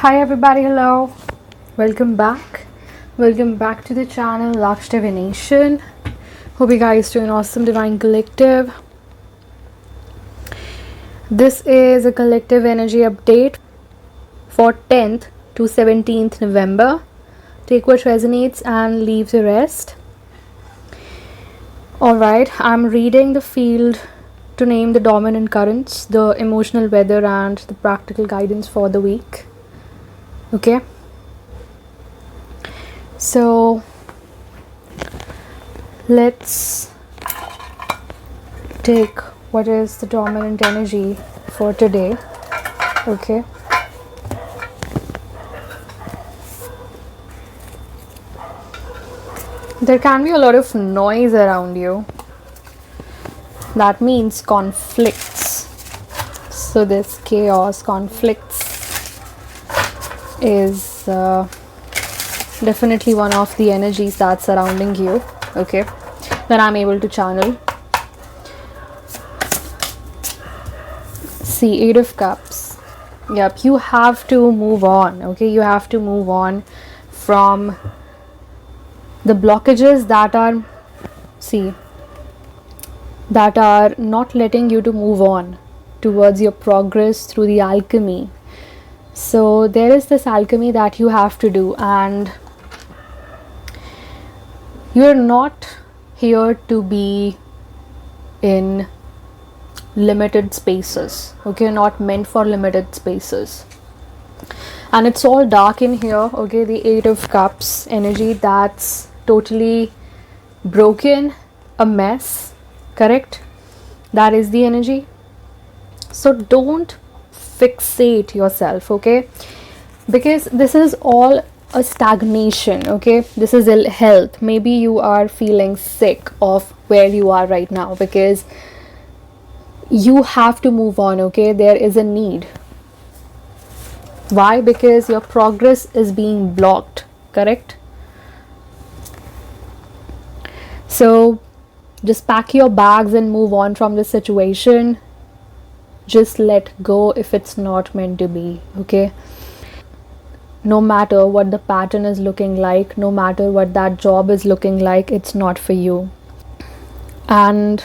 Hi everybody, hello. Welcome back. Welcome back to the channel Luxe Divination. Hope you guys doing awesome, Divine Collective. This is a collective energy update for 10th to 17th November. Take what resonates and leave the rest. Alright, I'm reading the field to name the dominant currents, the emotional weather, and the practical guidance for the week. Okay, so let's take what is the dominant energy for today. Okay, there can be a lot of noise around you. That means conflicts. So this chaos, conflicts is definitely one of the energies that's surrounding you. Okay, then I'm able to channel. See, Eight of Cups. Yep, you have to move on. Okay, you have to move on from the blockages that are, that are not letting you to move on towards your progress through the alchemy. So there is this alchemy that you have to do, and you're not here to be in limited spaces. Okay, you're not meant for limited spaces, and it's all dark in here. Okay, the Eight of Cups energy, that's totally broken, a mess, correct? That is the energy. So don't fixate yourself, okay, because this is all a stagnation. Okay, this is ill health. Maybe you are feeling sick of where you are right now, because you have to move on. Okay, there is a need. Why? Because your progress is being blocked, correct? So just pack your bags and move on from this situation. Just let go if it's not meant to be. Okay, no matter what the pattern is looking like, no matter what that job is looking like, it's not for you, and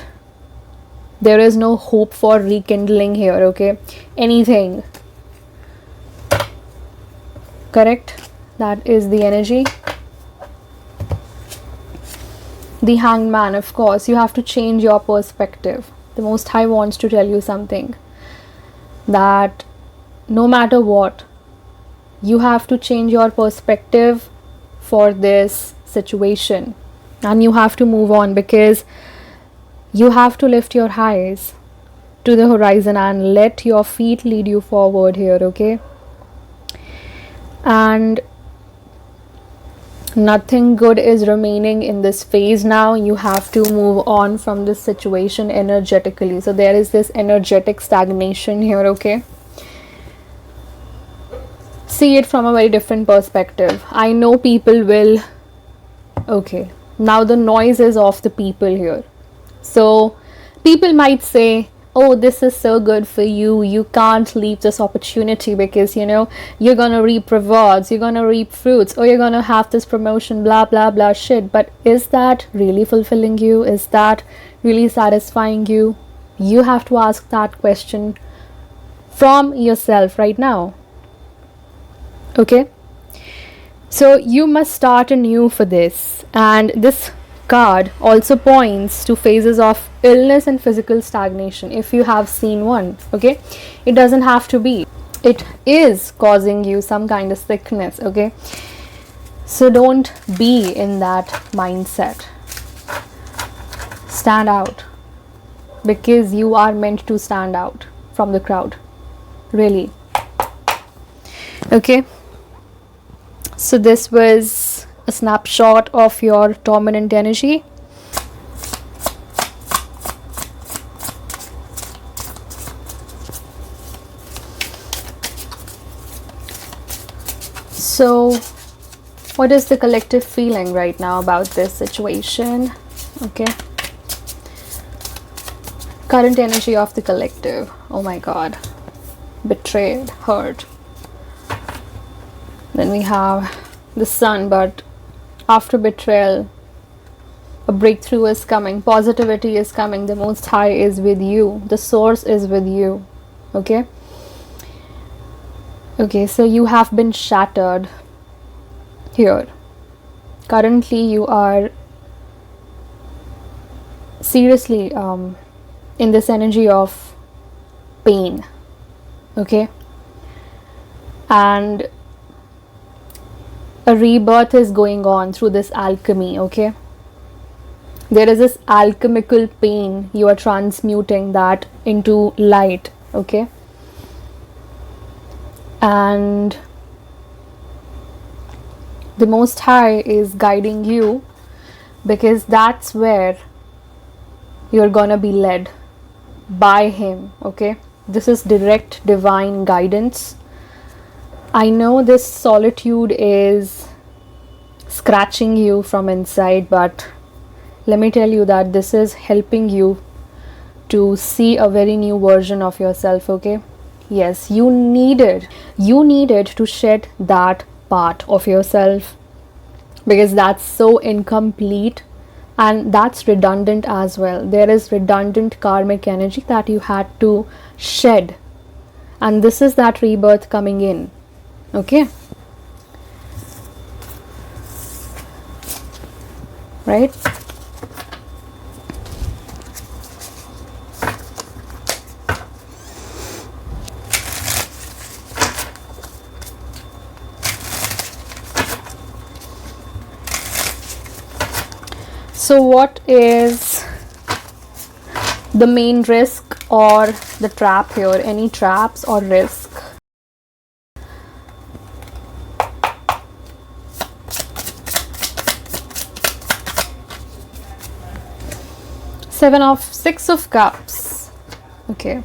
there is no hope for rekindling here. Okay, anything, correct? That is the energy. The Hanged Man, of course, you have to change your perspective. The Most High wants to tell you something, that no matter what, you have to change your perspective for this situation, and you have to move on, because you have to lift your eyes to the horizon and let your feet lead you forward here. Okay, and nothing good is remaining in this phase now. You have to move on from this situation energetically. So there is this energetic stagnation here. Okay, see it from a very different perspective. I know people will, okay, now the noise is of the people here. So people might say, oh, this is so good for you, you can't leave this opportunity, because you know you're gonna reap rewards, you're gonna reap fruits, or you're gonna have this promotion, blah blah blah shit. But is that really fulfilling you? Is that really satisfying you? You have to ask that question from yourself right now. Okay, so you must start anew for this. And this card also points to phases of illness and physical stagnation, if you have seen one. Okay, it doesn't have to be, it is causing you some kind of sickness. Okay, so don't be in that mindset. Stand out, because you are meant to stand out from the crowd, really. Okay, so this was a snapshot of your dominant energy. So what is the collective feeling right now about this situation? Okay, current energy of the collective. Oh my god, betrayed, hurt, Then we have the Sun, but after betrayal, a breakthrough is coming, positivity is coming, the Most High is with you, the Source is with you. Okay, so you have been shattered here. Currently you are seriously in this energy of pain. Okay, and a rebirth is going on through this alchemy. Okay, there is this alchemical pain, you are transmuting that into light. Okay, and the Most High is guiding you, because that's where you're gonna be led by Him. Okay, this is direct divine guidance. I know this solitude is scratching you from inside, but let me tell you that this is helping you to see a very new version of yourself. Okay, yes, you needed to shed that part of yourself, because that's so incomplete and that's redundant as well. There is redundant karmic energy that you had to shed, and this is that rebirth coming in. Okay, right? So what is the main risk or the trap here? Any traps or risk? Six of Cups. Okay,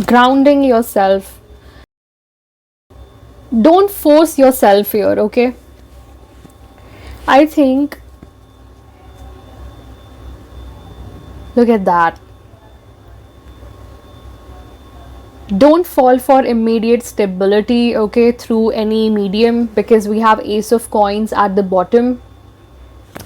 grounding yourself. Don't force yourself here. Okay, I think, look at that. Don't fall for immediate stability, okay, through any medium, because we have Ace of Coins at the bottom.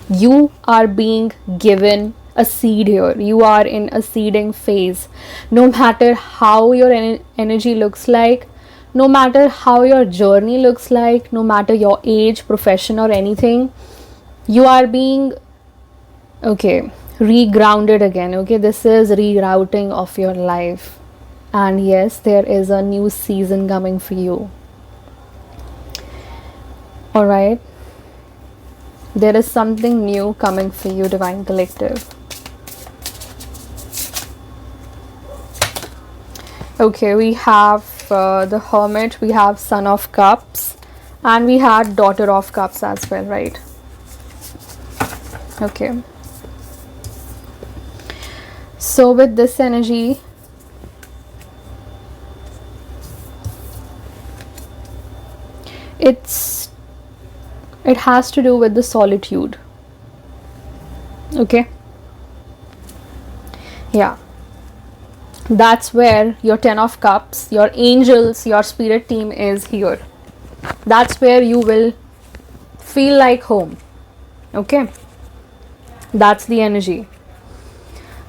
You are being given a seed here. You are in a seeding phase. No matter how your energy looks like, no matter how your journey looks like, no matter your age, profession or anything, you are being, okay, regrounded again. Okay, this is rerouting of your life, and yes, there is a new season coming for you. All right, there is something new coming for you, Divine Collective. Okay, we have the Hermit, we have Son of Cups, and we had Daughter of Cups as well, right? Okay, so with this energy, it has to do with the solitude. Okay, yeah, that's where your 10 of Cups, your angels, your spirit team is here. That's where you will feel like home. Okay, that's the energy.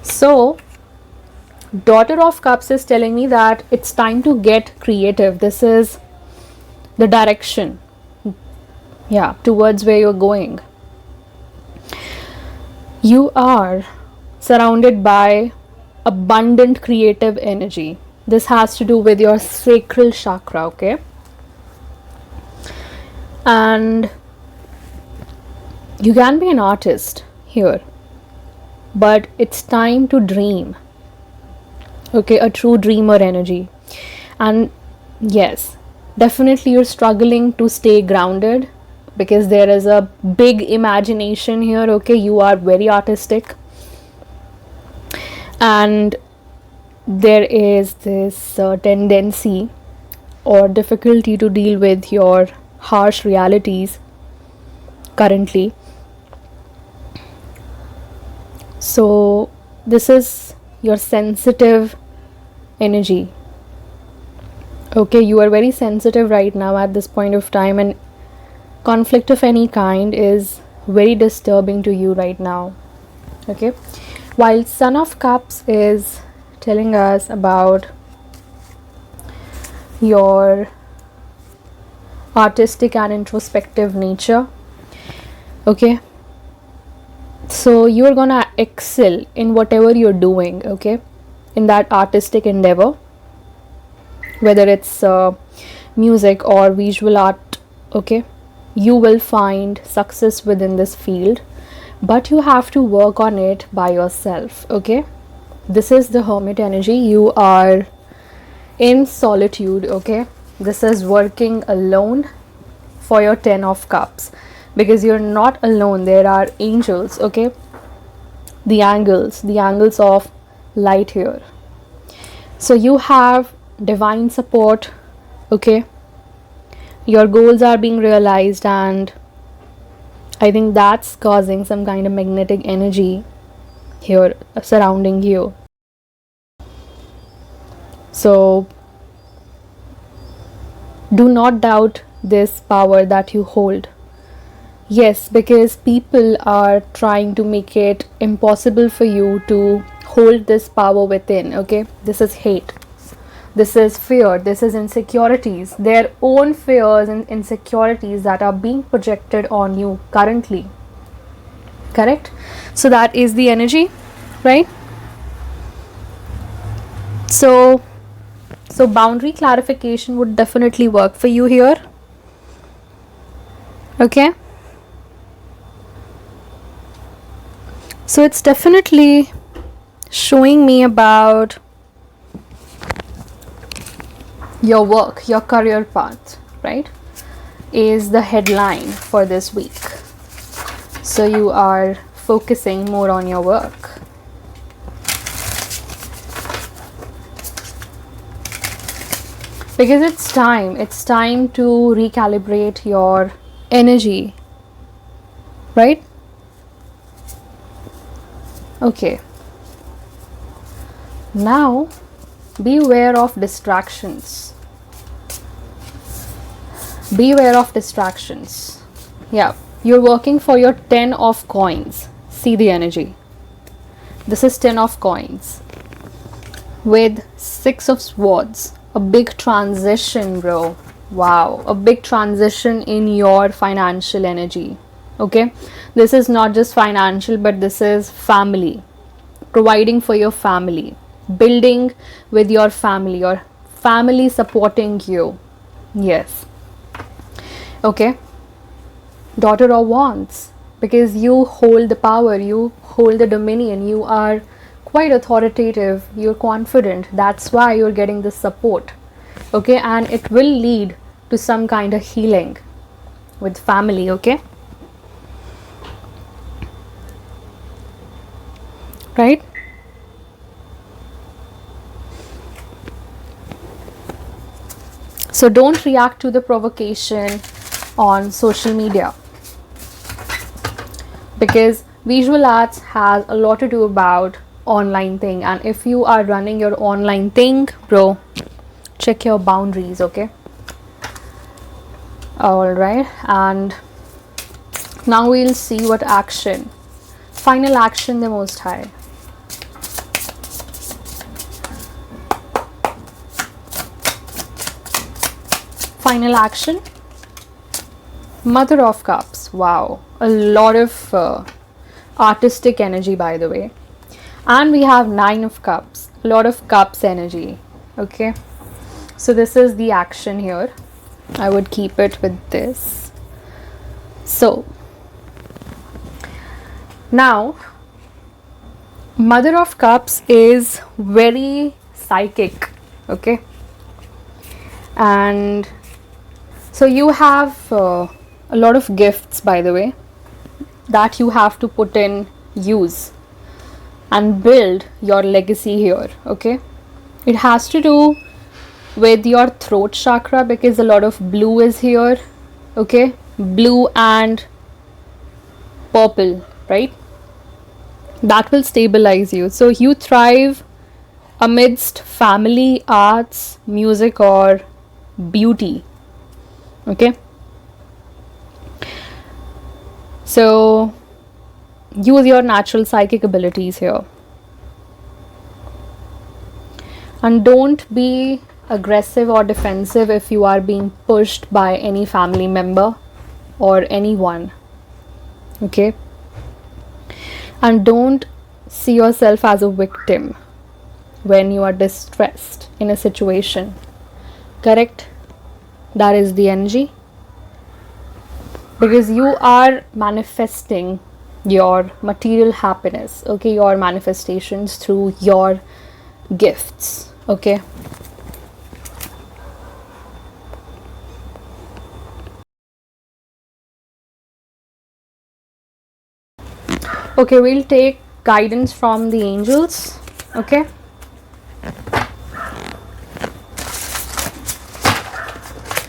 So Daughter of Cups is telling me that it's time to get creative. This is the direction, yeah, towards where you're going. You are surrounded by abundant creative energy. This has to do with your sacral chakra. Okay, and you can be an artist here, but it's time to dream. Okay, a true dreamer energy. And yes, definitely you're struggling to stay grounded, because there is a big imagination here. Okay, you are very artistic, and there is this tendency or difficulty to deal with your harsh realities currently. So this is your sensitive energy. Okay, you are very sensitive right now at this point of time, and conflict of any kind is very disturbing to you right now. Okay, while Son of Cups is telling us about your artistic and introspective nature. Okay, so you're gonna excel in whatever you're doing, okay, in that artistic endeavor, whether it's music or visual art. Okay, you will find success within this field, but you have to work on it by yourself. Okay, this is the Hermit energy. You are in solitude. Okay, this is working alone for your 10 of Cups, because you're not alone. There are angels. Okay, the angles of light here. So you have divine support. Okay, your goals are being realized, and I think that's causing some kind of magnetic energy here surrounding you. So do not doubt this power that you hold. Yes, because people are trying to make it impossible for you to hold this power within. Okay, this is hate, this is fear, this is insecurities, their own fears and insecurities that are being projected on you currently. Correct? So that is the energy, right? So boundary clarification would definitely work for you here. Okay, so it's definitely showing me about your work, your career path, right, is the headline for this week. So you are focusing more on your work. Because it's time to recalibrate your energy, right? Okay, now beware of distractions. Yeah, you're working for your 10 of coins. See the energy. This is 10 of coins with 6 of swords. A big transition, bro. Wow, a big transition in your financial energy. Okay, this is not just financial, but this is family, providing for your family, building with your family supporting you. Yes. Okay, Daughter of Wands, because you hold the power, you hold the dominion, you are quite authoritative, you're confident, that's why you're getting this support. Okay, and it will lead to some kind of healing with family. Okay, right? So don't react to the provocation on social media, because visual arts has a lot to do about online thing, and if you are running your online thing, bro, check your boundaries. Okay, all right, and now we'll see what action, final action, the Most High. Final action, Mother of Cups. Wow, a lot of artistic energy, by the way. And we have 9 of Cups, a lot of cups energy. Okay, so this is the action here. I would keep it with this. So now Mother of Cups is very psychic. Okay, and so you have a lot of gifts, by the way, that you have to put in use and build your legacy here. Okay, it has to do with your throat chakra, because a lot of blue is here. Okay, blue and purple, right? That will stabilize you, so you thrive amidst family, arts, music, or beauty. Okay, so use your natural psychic abilities here, and don't be aggressive or defensive if you are being pushed by any family member or anyone. Okay, and don't see yourself as a victim when you are distressed in a situation. Correct? That is the energy, because you are manifesting your material happiness, okay, your manifestations through your gifts. Okay, okay, we'll take guidance from the angels. Okay,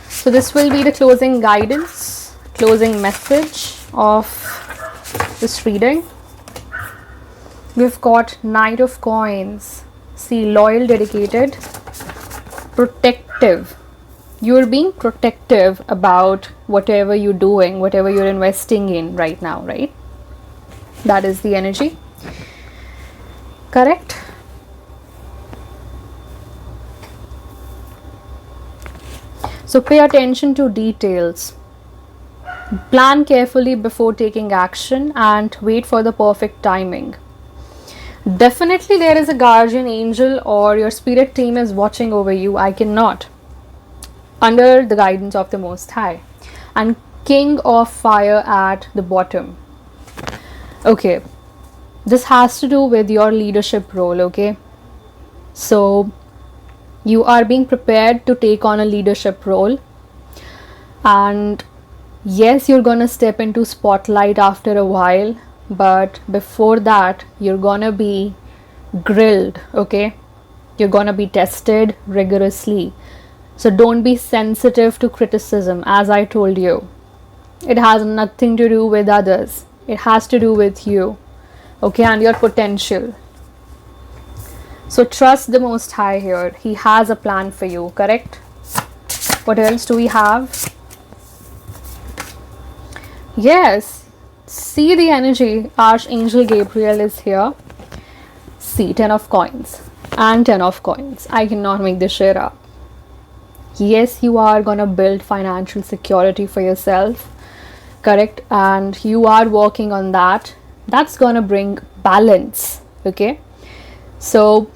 so this will be the closing guidance, closing message of this reading. We've got Knight of Coins. See, loyal, dedicated, protective. You're being protective about whatever you're doing, whatever you're investing in right now, right? That is the energy. Correct? So pay attention to details. Plan carefully before taking action and wait for the perfect timing. Definitely there is a guardian angel or your spirit team is watching over you. I cannot. Under the guidance of the Most High. And King of Fire at the bottom. Okay. This has to do with your leadership role, okay? So you are being prepared to take on a leadership role. And yes, you're gonna step into spotlight after a while, but before that you're gonna be grilled. Okay, you're gonna be tested rigorously, so don't be sensitive to criticism. As I told you, it has nothing to do with others, it has to do with you. Okay, and your potential. So trust the Most High here. He has a plan for you. Correct? What else do we have? Yes, see the energy. Archangel Gabriel is here. See, 10 of coins and 10 of coins. I cannot make this shit up. Yes, you are gonna build financial security for yourself. Correct? And you are working on that. That's gonna bring balance. Okay, so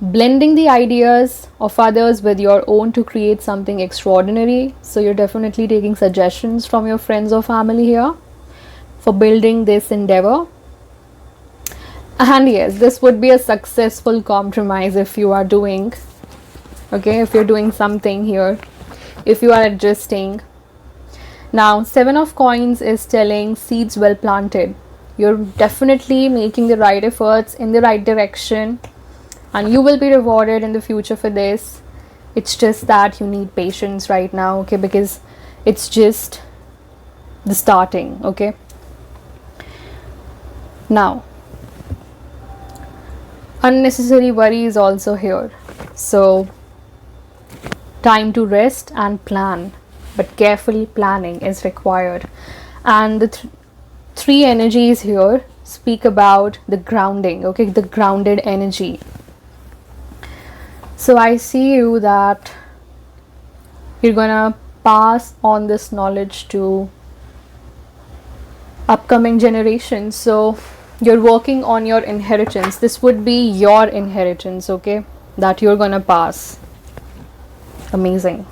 blending the ideas of others with your own to create something extraordinary. So you're definitely taking suggestions from your friends or family here for building this endeavor. And yes, this would be a successful compromise if you are doing, okay, if you're doing something here, if you are adjusting. Now 7 of coins is telling seeds well planted. You're definitely making the right efforts in the right direction, and you will be rewarded in the future for this. It's just that you need patience right now, okay, because it's just the starting. Okay, now unnecessary worry is also here, so time to rest and plan, but careful planning is required. And the three energies here speak about the grounding, okay, the grounded energy. So I see you that you're gonna pass on this knowledge to upcoming generations. So you're working on your inheritance. This would be your inheritance, okay, that you're gonna pass. Amazing.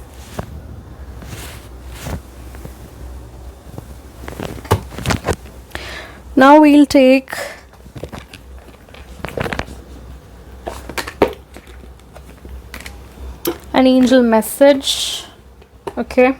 Now we'll take an angel message. Okay,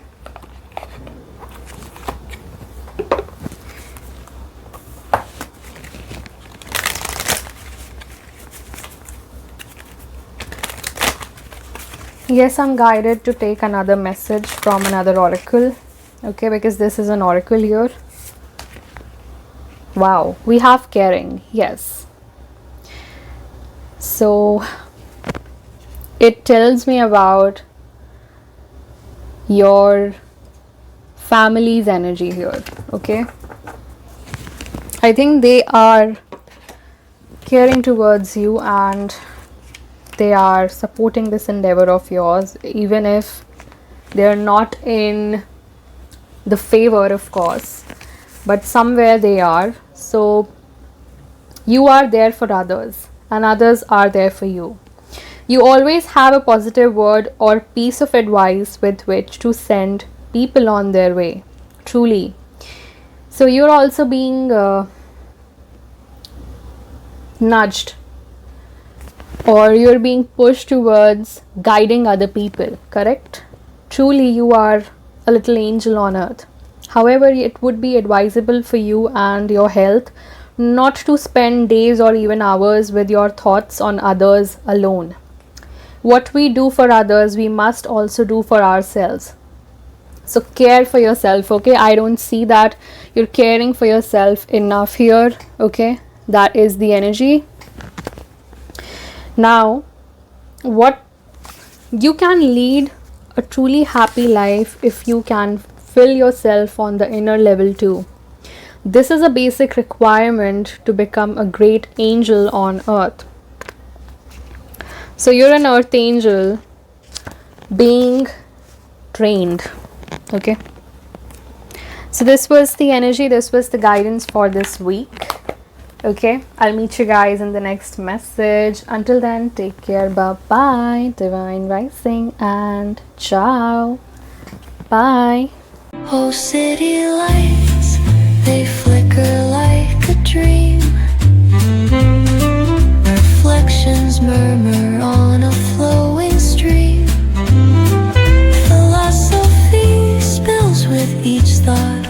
yes, I'm guided to take another message from another oracle. Okay, because this is an oracle here. Wow, we have caring. Yes, so it tells me about your family's energy here. Okay, I think they are caring towards you and they are supporting this endeavor of yours, even if they are not in the favor, of course, but somewhere they are. So you are there for others and others are there for you. You always have a positive word or piece of advice with which to send people on their way, truly. So you're also being nudged, or you're being pushed towards guiding other people, correct? Truly, you are a little angel on earth. However, it would be advisable for you and your health not to spend days or even hours with your thoughts on others alone. What we do for others, we must also do for ourselves. So care for yourself, okay? I don't see that you're caring for yourself enough here, okay? That is the energy. Now, what you can lead a truly happy life if you can fill yourself on the inner level too. This is a basic requirement to become a great angel on earth. So you're an earth angel being trained. Okay. So this was the energy, this was the guidance for this week. Okay, I'll meet you guys in the next message. Until then, take care. Bye bye. Divine rising and ciao. Bye. Oh, city lights, they flicker like a dream. Reflections murmur on a flowing stream. Philosophy spills with each thought.